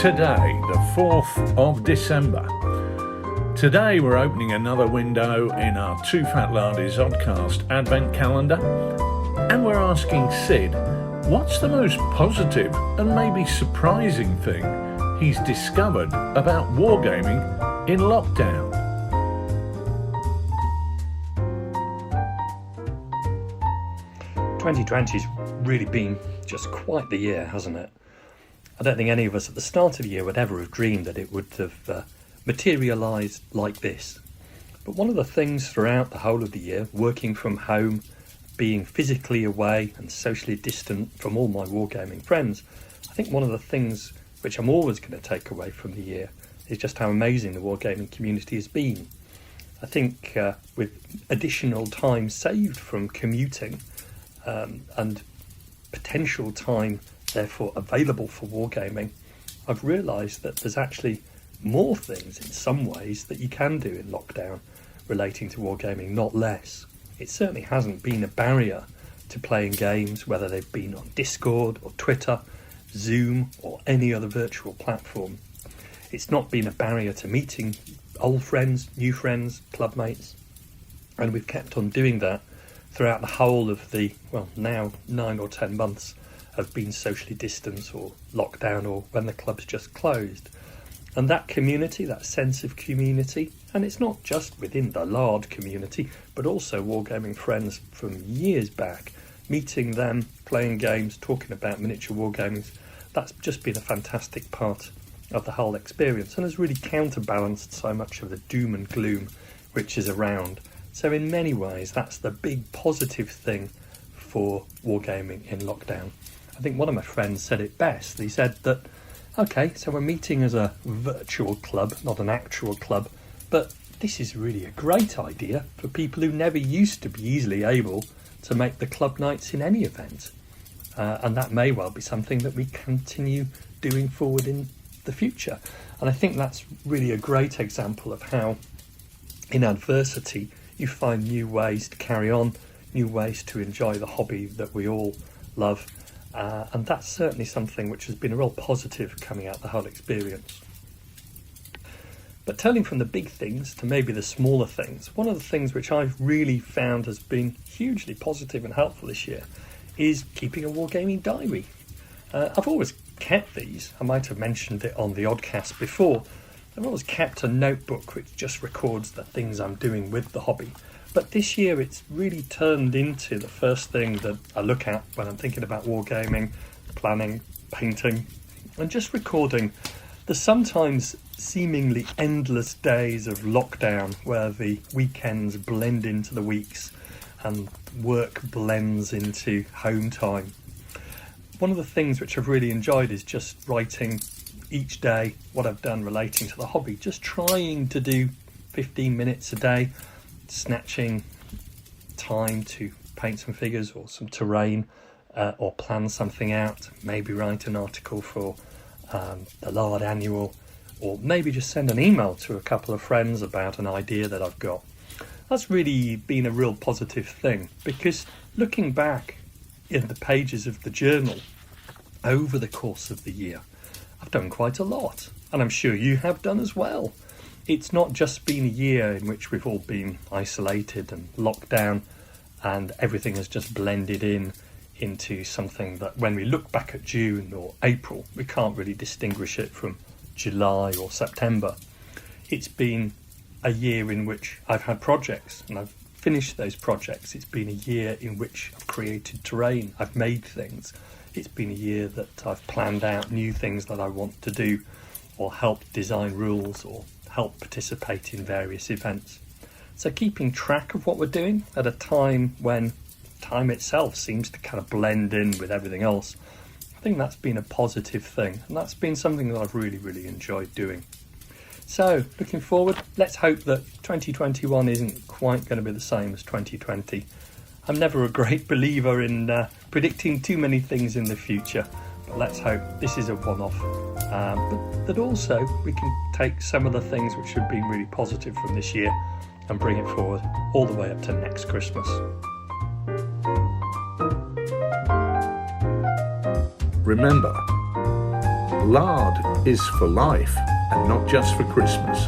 today, the 4th of December. Today we're opening another window in our TooFatLardies Oddcast Advent Calendar, and we're asking Sid, what's the most positive and maybe surprising thing he's discovered about wargaming in lockdown? "2020's really been just quite the year, hasn't it? I don't think any of us at the start of the year would ever have dreamed that it would have materialised like this. But one of the things throughout the whole of the year, working from home, being physically away and socially distant from all my wargaming friends, I think one of the things which I'm always going to take away from the year is just how amazing the wargaming community has been. I think with additional time saved from commuting and potential time therefore available for wargaming, I've realised that there's actually more things in some ways that you can do in lockdown relating to wargaming, not less. It certainly hasn't been a barrier to playing games, whether they've been on Discord or Twitter, Zoom or any other virtual platform. It's not been a barrier to meeting old friends, new friends, club mates, and we've kept on doing that throughout the whole of the, now 9 or 10 months of being socially distanced or locked down, or when the club's just closed. And that community, that sense of community, and it's not just within the Lard community, but also wargaming friends from years back, meeting them, playing games, talking about miniature wargaming, that's just been a fantastic part of the whole experience and has really counterbalanced so much of the doom and gloom which is around. So in many ways, that's the big positive thing for wargaming in lockdown. I think one of my friends said it best. He said that, okay, so we're meeting as a virtual club, not an actual club, but this is really a great idea for people who never used to be easily able to make the club nights in any event. And that may well be something that we continue doing forward in the future. And I think that's really a great example of how in adversity you find new ways to carry on, new ways to enjoy the hobby that we all love. And that's certainly something which has been a real positive coming out of the whole experience. But turning from the big things to maybe the smaller things, one of the things which I've really found has been hugely positive and helpful this year is keeping a wargaming diary. I've always kept these. I might have mentioned it on the Oddcast before. I've always kept a notebook which just records the things I'm doing with the hobby. But this year it's really turned into the first thing that I look at when I'm thinking about wargaming, planning, painting, and just recording the sometimes seemingly endless days of lockdown where the weekends blend into the weeks and work blends into home time. One of the things which I've really enjoyed is just writing each day what I've done relating to the hobby, just trying to do 15 minutes a day, snatching time to paint some figures or some terrain or plan something out, maybe write an article for the Lard Annual, or maybe just send an email to a couple of friends about an idea that I've got. That's really been a real positive thing, because looking back in the pages of the journal over the course of the year, I've done quite a lot, and I'm sure you have done as well. It's not just been a year in which we've all been isolated and locked down and everything has just blended into something that when we look back at June or April, we can't really distinguish it from July or September. It's been a year in which I've had projects and I've finished those projects. It's been a year in which I've created terrain, I've made things. It's been a year that I've planned out new things that I want to do, or help design rules, or help participate in various events. So keeping track of what we're doing at a time when time itself seems to kind of blend in with everything else, I think that's been a positive thing, and that's been something that I've really, really enjoyed doing. So looking forward, let's hope that 2021 isn't quite going to be the same as 2020. I'm never a great believer in predicting too many things in the future, but let's hope this is a one-off. But that also we can take some of the things which have been really positive from this year and bring it forward all the way up to next Christmas. Remember, lard is for life and not just for Christmas.